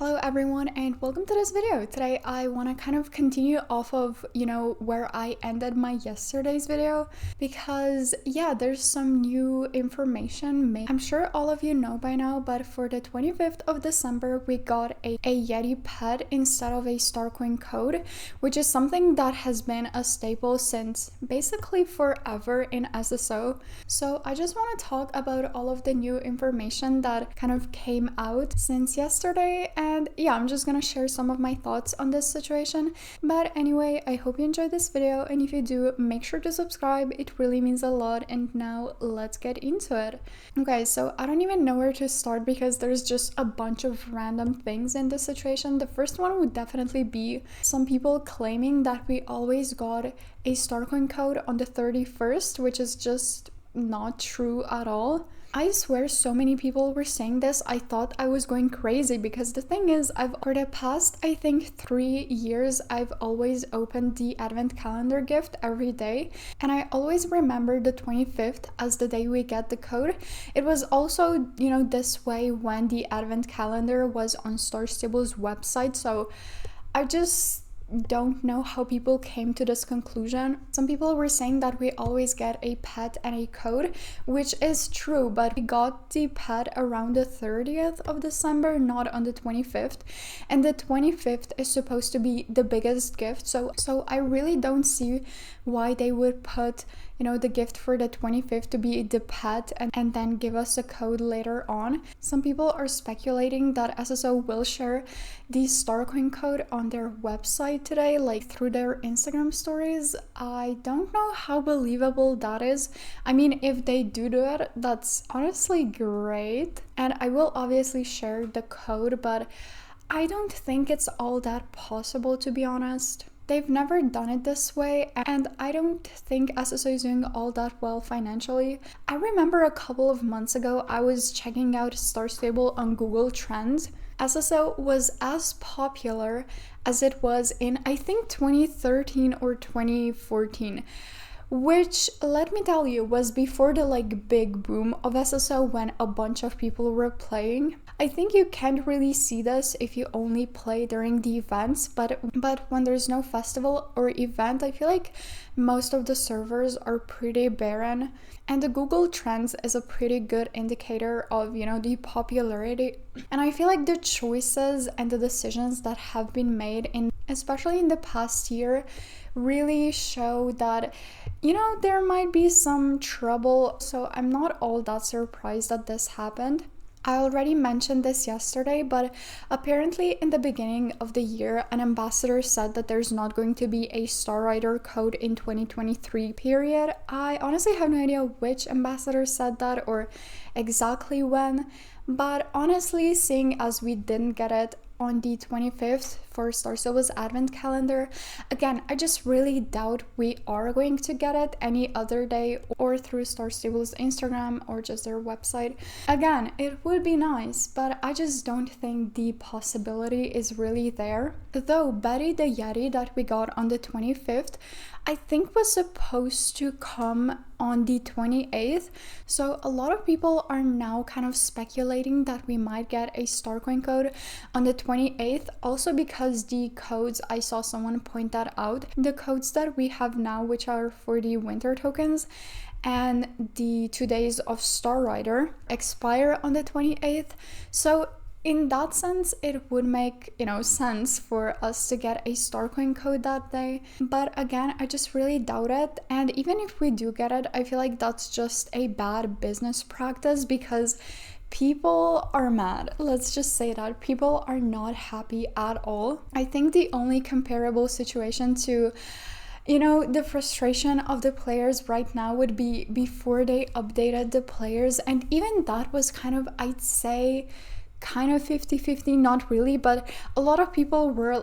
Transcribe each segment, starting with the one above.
Hello everyone and welcome to this video. Today I want to kind of continue off of, where I ended my yesterday's video because there's some new information. I'm sure all of you know by now, but for the 25th of December we got a Yeti pet instead of a Starcoin code, which is something that has been a staple since basically forever in SSO. So I just want to talk about all of the new information that kind of came out since yesterday, and I'm just gonna share some of my thoughts on this situation. But anyway, I hope you enjoyed this video, and if you do, make sure to subscribe. It really means a lot. And now let's get into it. Okay, so I don't even know where to start because there's just a bunch of random things in this situation. The first one would definitely be some people claiming that we always got a Starcoin code on the 31st, which is just not true at all. I swear so many people were saying this. I thought I was going crazy because the thing is, for the past, I think 3 years, I've always opened the advent calendar gift every day, and I always remember the 25th as the day we get the code. It was also, this way when the advent calendar was on Star Stable's website, so I just don't know how people came to this conclusion. Some people were saying that we always get a pet and a code, which is true, but we got the pet around the 30th of December, not on the 25th, and the 25th is supposed to be the biggest gift, so I really don't see why they would put the gift for the 25th to be the pet and then give us a code later on. Some people are speculating that SSO will share the Starcoin code on their website today, like through their Instagram stories. I don't know how believable that is. I mean, if they do it, that's honestly great. And I will obviously share the code, but I don't think it's all that possible, to be honest. They've never done it this way, and I don't think SSO is doing all that well financially. I remember a couple of months ago, I was checking out Star Stable on Google Trends. SSO was as popular as it was in, I think, 2013 or 2014. Which, let me tell you, was before the big boom of SSO when a bunch of people were playing. I think you can't really see this if you only play during the events, but when there's no festival or event, I feel like most of the servers are pretty barren. And the Google Trends is a pretty good indicator of, the popularity. And I feel like the choices and the decisions that have been made especially in the past year, really show that there might be some trouble. So I'm not all that surprised that this happened. I already mentioned this yesterday, but apparently in the beginning of the year, an ambassador said that there's not going to be a Star Rider code in 2023 period. I honestly have no idea which ambassador said that or exactly when, but honestly, seeing as we didn't get it on the 25th for Star Stable's advent calendar, again, I just really doubt we are going to get it any other day or through Star Stable's Instagram or just their website. Again, it would be nice, but I just don't think the possibility is really there. Though Betty the Yeti that we got on the 25th, I think was supposed to come on the 28th, so a lot of people are now kind of speculating that we might get a Starcoin code on the 28th, also because the codes, I saw someone point that out, the codes that we have now, which are for the winter tokens and the 2 days of Star Rider, expire on the 28th, so in that sense, it would make, sense for us to get a Starcoin code that day. But again, I just really doubt it. And even if we do get it, I feel like that's just a bad business practice because people are mad. Let's just say that. People are not happy at all. I think the only comparable situation to the frustration of the players right now would be before they updated the players. And even that was kind of, I'd say, kind of 50-50, not really, but a lot of people were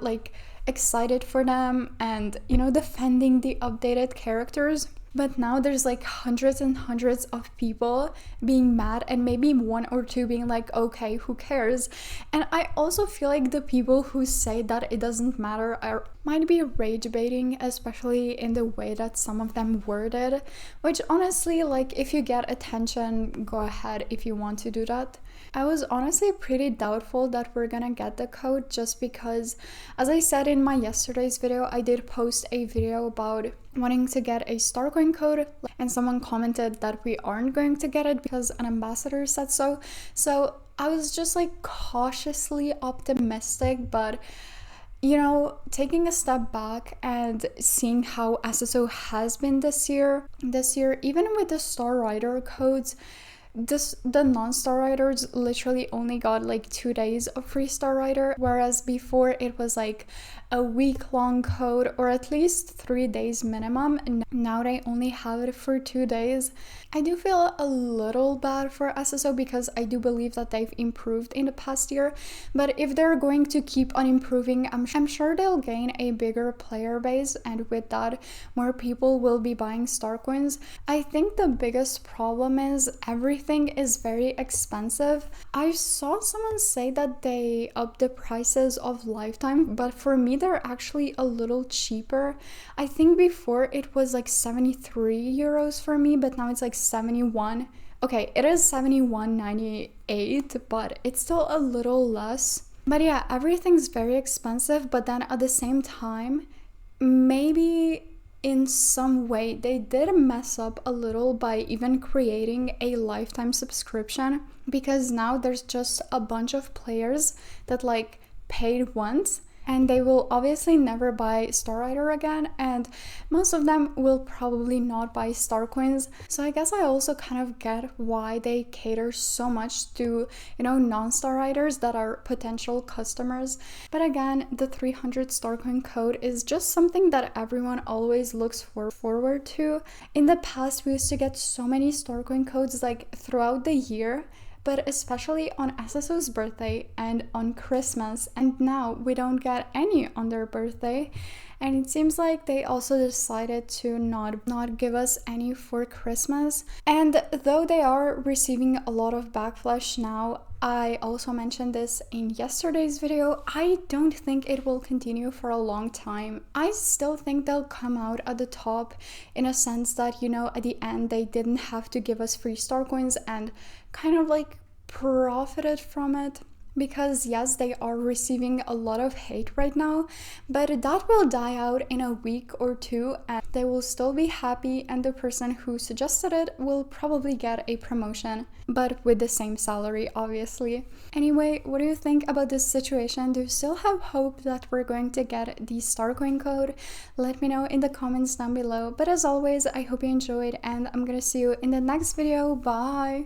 excited for them and defending the updated characters. But now there's hundreds and hundreds of people being mad and maybe one or two being okay, who cares? And I also feel like the people who say that it doesn't matter might be rage baiting, especially in the way that some of them worded, which honestly, if you get attention, go ahead if you want to do that. I was honestly pretty doubtful that we're gonna get the code, just because, as I said in my yesterday's video, I did post a video about wanting to get a Starcoin code, and someone commented that we aren't going to get it because an ambassador said so. So I was just like cautiously optimistic, but you know, taking a step back and seeing how SSO has been this year, even with the Star Rider codes, the non-star riders literally only got like 2 days of free Star Rider, whereas before it was like a week-long code, or at least 3 days minimum, and now they only have it for 2 days. I do feel a little bad for SSO because I do believe that they've improved in the past year, but if they're going to keep on improving, I'm sure they'll gain a bigger player base, and with that, more people will be buying Star Coins. I think the biggest problem is everything is very expensive. I saw someone say that they upped the prices of Lifetime, but for me, they're actually a little cheaper. I think before it was like 73 euros for me, but now it's like 71. Okay, it is 71.98, but it's still a little less. But yeah, everything's very expensive, but then at the same time, maybe in some way they did mess up a little by even creating a lifetime subscription, because now there's just a bunch of players that like paid once, and they will obviously never buy Star Rider again, and most of them will probably not buy Star Coins. So I guess I also kind of get why they cater so much to, you know, non-Star Riders that are potential customers. But again, the 300 Star Coin code is just something that everyone always looks forward to. In the past, we used to get so many Star Coin codes like throughout the year, but especially on SSO's birthday and on Christmas, and now we don't get any on their birthday. And it seems like they also decided to not give us any for Christmas. And though they are receiving a lot of backlash now, I also mentioned this in yesterday's video, I don't think it will continue for a long time. I still think they'll come out at the top, in a sense that, you know, at the end they didn't have to give us free Star Coins and kind of like profited from it. Because yes, they are receiving a lot of hate right now, but that will die out in a week or two, and they will still be happy, and the person who suggested it will probably get a promotion, but with the same salary, obviously. Anyway, what do you think about this situation? Do you still have hope that we're going to get the Starcoin code? Let me know in the comments down below. But as always, I hope you enjoyed, and I'm gonna see you in the next video. Bye!